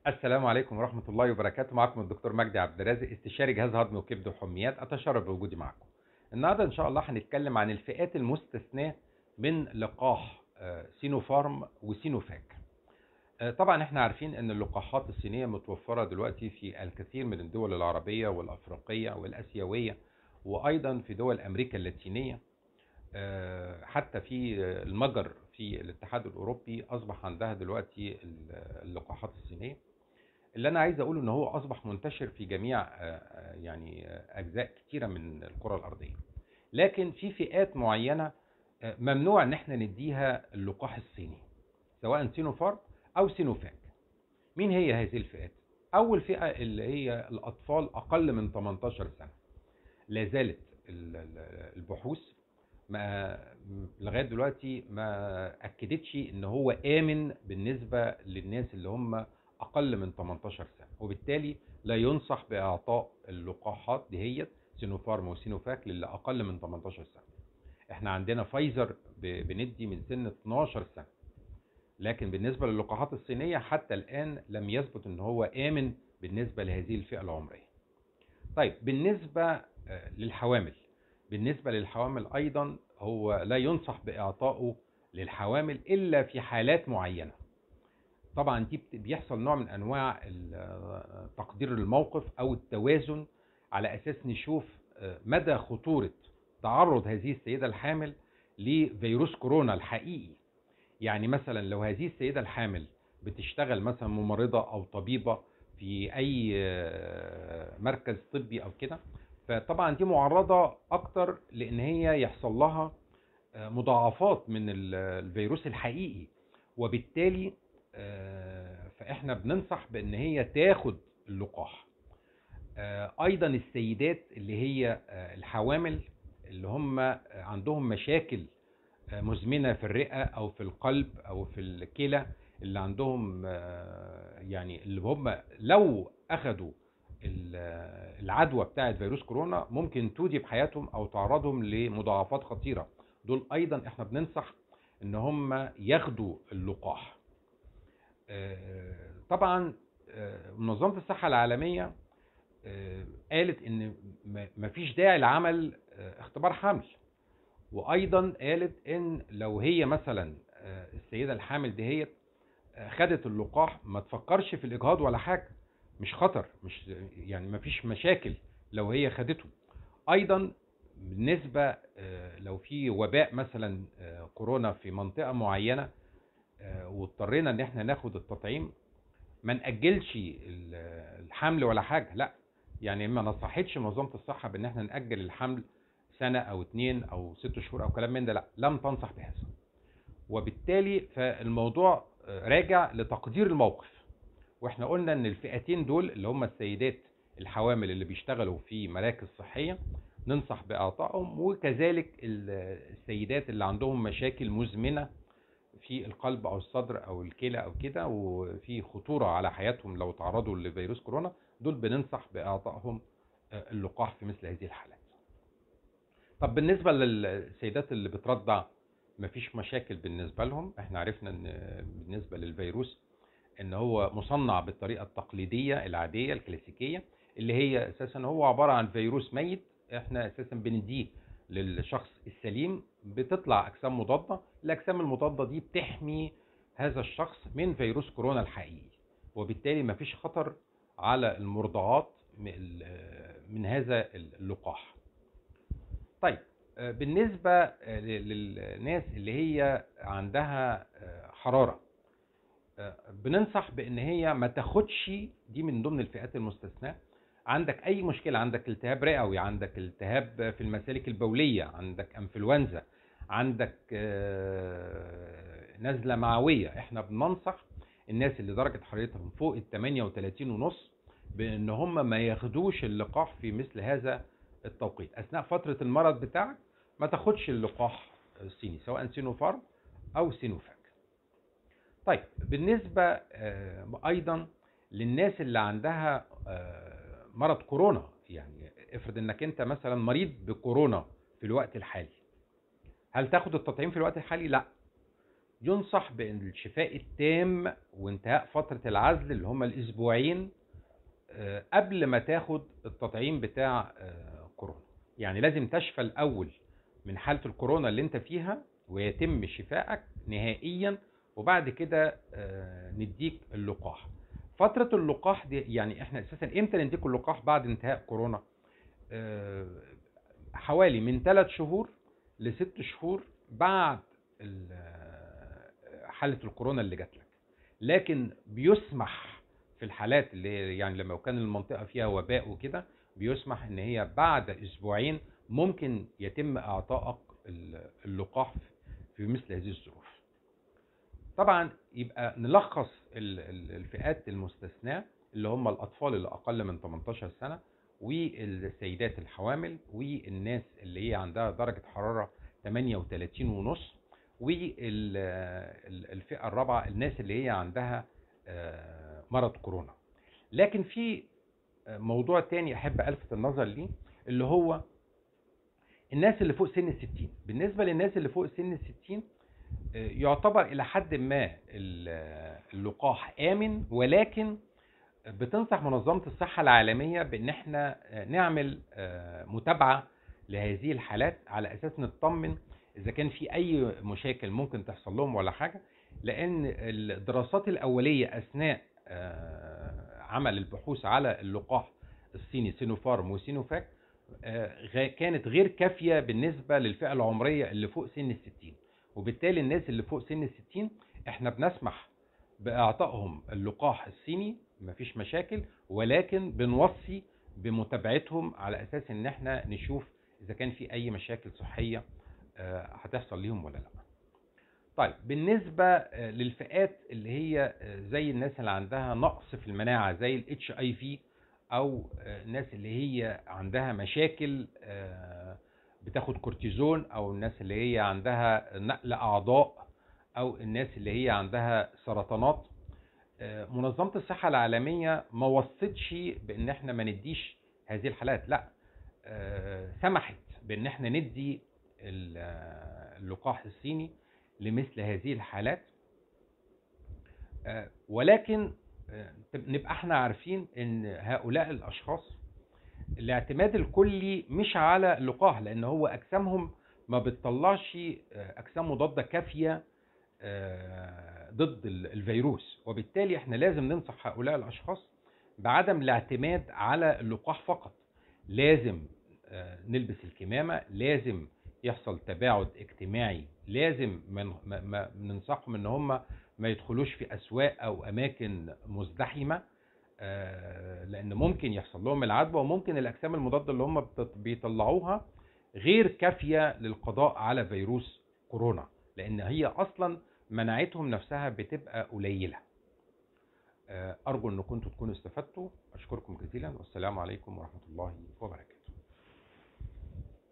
السلام عليكم ورحمة الله وبركاته. معكم الدكتور مجدي عبد الرازق، استشاري جهاز هضمي وكبد وحميات. أتشرف بوجودي معكم. النهارده إن شاء الله هنتكلم عن الفئات المستثناة من لقاح سينوفارم وسينوفاك. طبعا احنا عارفين ان اللقاحات الصينية متوفرة دلوقتي في الكثير من الدول العربية والأفريقية والآسيوية، وأيضا في دول أمريكا اللاتينية. حتى في المجر في الاتحاد الأوروبي أصبح عندها دلوقتي اللقاحات الصينية. اللي انا عايز اقوله ان هو اصبح منتشر في جميع اجزاء كتيره من الكره الارضيه. لكن في فئات معينه ممنوع ان احنا نديها اللقاح الصيني، سواء سينوفارم او سينوفاك. مين هي هذه الفئات؟ اول فئه اللي هي الاطفال اقل من 18 سنه. لا زالت البحوث ما لغايه دلوقتي ما اكدتش ان هو امن بالنسبه للناس اللي هم اقل من 18 سنه، وبالتالي لا ينصح باعطاء اللقاحات دهيت سينوفارم وسينوفاك للي اقل من 18 سنه. احنا عندنا فايزر بندي من سن 12 سنه، لكن بالنسبه للقاحات الصينيه حتى الان لم يثبت ان هو امن بالنسبه لهذه الفئه العمريه. طيب بالنسبة للحوامل، بالنسبة للحوامل أيضا هو لا ينصح بإعطائه للحوامل إلا في حالات معينة. طبعا دي بيحصل نوع من أنواع تقدير الموقف أو التوازن، على أساس نشوف مدى خطورة تعرض هذه السيدة الحامل لفيروس كورونا الحقيقي. يعني مثلا لو هذه السيدة الحامل بتشتغل مثلا ممرضة أو طبيبة في أي مركز طبي أو كده، فطبعا دي معرضة أكتر لأن هي يحصل لها مضاعفات من الفيروس الحقيقي، وبالتالي فإحنا بننصح بأن هي تاخد اللقاح. أيضا السيدات اللي هي الحوامل اللي هم عندهم مشاكل مزمنة في الرئة أو في القلب أو في الكلى، اللي عندهم يعني اللي هم لو أخدوا العدوى بتاعة فيروس كورونا ممكن تودي بحياتهم أو تعرضهم لمضاعفات خطيرة. دول أيضا احنا بننصح إن هم ياخدوا اللقاح. طبعا منظمة الصحة العالمية قالت إن مفيش داعي لعمل اختبار حمل، وايضا قالت ان لو هي مثلا السيده الحامل دهيت خدت اللقاح ما تفكرش في الاجهاض ولا حاجه، مش خطر، مش يعني ما فيش مشاكل لو هي خدته. ايضا بالنسبه لو في وباء مثلا كورونا في منطقه معينه واضطرينا ان احنا ناخد التطعيم، ما ناجلش الحمل ولا حاجه، لا. يعني ما نصحتش منظمه الصحه بان احنا ناجل الحمل سنه او اتنين او 6 شهور او كلام من ده، لا، لم تنصح بهذا. وبالتالي فالموضوع راجع لتقدير الموقف. واحنا قلنا ان الفئتين دول اللي هم السيدات الحوامل اللي بيشتغلوا في مراكز صحيه ننصح باعطائهم، وكذلك السيدات اللي عندهم مشاكل مزمنه في القلب او الصدر او الكلى او كده، وفي خطوره على حياتهم لو تعرضوا لفيروس كورونا، دول بننصح باعطائهم اللقاح في مثل هذه الحالات. طب بالنسبه للسيدات اللي بترضع مفيش مشاكل بالنسبه لهم. احنا عرفنا ان بالنسبه للفيروس ان هو مصنع بالطريقه التقليديه العاديه الكلاسيكيه، اللي هي اساسا هو عباره عن فيروس ميت. احنا اساسا بنديه للشخص السليم، بتطلع اجسام مضاده. الاجسام المضاده دي بتحمي هذا الشخص من فيروس كورونا الحقيقي، وبالتالي مفيش خطر على المرضعات من هذا اللقاح. طيب بالنسبة للناس اللي هي عندها حرارة، بننصح بان هي ما تاخدش، دي من ضمن الفئات المستثناة. عندك اي مشكلة، عندك التهاب رئوي، عندك التهاب في المسالك البولية، عندك انفلونزا، عندك نزلة معوية، احنا بننصح الناس اللي درجة حرارتهم فوق ال 38 ونص بان هم ما ياخدوش اللقاح في مثل هذا التوقيت. اثناء فترة المرض بتاعك ما تاخدش اللقاح الصيني، سواء سينوفارم او سينوفاك. طيب بالنسبة ايضا للناس اللي عندها مرض كورونا، يعني افرض انك انت مثلا مريض بكورونا في الوقت الحالي، هل تاخد التطعيم في الوقت الحالي؟ لا. ينصح بالشفاء التام وانتهاء فترة العزل اللي هم الأسبوعين قبل ما تاخد التطعيم بتاع كورونا. يعني لازم تشفى الأول من حالة الكورونا اللي انت فيها ويتم شفائك نهائيا، وبعد كده نديك اللقاح. فترة اللقاح دي يعني احنا اساسا امتى نديك اللقاح بعد انتهاء كورونا؟ آه، حوالي من 3 شهور ل6 شهور بعد حالة الكورونا اللي جات لك. لكن بيسمح في الحالات اللي يعني لما كان المنطقة فيها وباء وكده، بيسمح ان هي بعد اسبوعين ممكن يتم اعطائك اللقاح في مثل هذه الظروف. طبعا يبقى نلخص الفئات المستثناة اللي هم الأطفال اللي أقل من 18 سنة، والسيدات الحوامل، والناس اللي هي عندها درجة حرارة 38.5، والفئة الرابعة الناس اللي هي عندها مرض كورونا. لكن في موضوع تاني أحب ألفت النظر ليه، اللي هو الناس اللي فوق سن ال60. بالنسبة للناس اللي فوق سن ال60 يعتبر إلى حد ما اللقاح آمن، ولكن بتنصح منظمة الصحة العالمية بأن احنا نعمل متابعة لهذه الحالات على أساس نطمن إذا كان في أي مشاكل ممكن تحصل لهم ولا حاجة. لأن الدراسات الأولية أثناء عمل البحوث على اللقاح الصيني سينوفارم وسينوفاك كانت غير كافية بالنسبة للفئة العمرية اللي فوق سن ال60. وبالتالي الناس اللي فوق سن ال60 احنا بنسمح باعطائهم اللقاح الصيني مفيش مشاكل، ولكن بنوصي بمتابعتهم على اساس ان احنا نشوف اذا كان في اي مشاكل صحية هتحصل ليهم ولا لا. طيب بالنسبة للفئات اللي هي زي الناس اللي عندها نقص في المناعة زي الاتش اي في، او الناس اللي هي عندها مشاكل بتاخد كورتيزون، او الناس اللي هي عندها نقل اعضاء، او الناس اللي هي عندها سرطانات، منظمة الصحة العالمية ما وصتش بان احنا ما نديش هذه الحالات، لا سمحت بان احنا ندي اللقاح الصيني لمثل هذه الحالات. ولكن نبقى احنا عارفين ان هؤلاء الاشخاص الاعتماد الكلي مش على اللقاح، لان هو اجسامهم ما بتطلعش اجسام مضادة كافية ضد الفيروس، وبالتالي احنا لازم ننصح هؤلاء الاشخاص بعدم الاعتماد على اللقاح فقط. لازم نلبس الكمامة، لازم يحصل تباعد اجتماعي، لازم ننصحهم ان هم ما يدخلوش في اسواق او اماكن مزدحمة، لان ممكن يحصل لهم العدوى، وممكن الاجسام المضادة اللي هم بيطلعوها غير كافية للقضاء على فيروس كورونا، لان هي اصلا مناعتهم نفسها بتبقى قليلة. ارجو ان كنتوا تكونوا استفدتوا. اشكركم جزيلا، والسلام عليكم ورحمة الله وبركاته.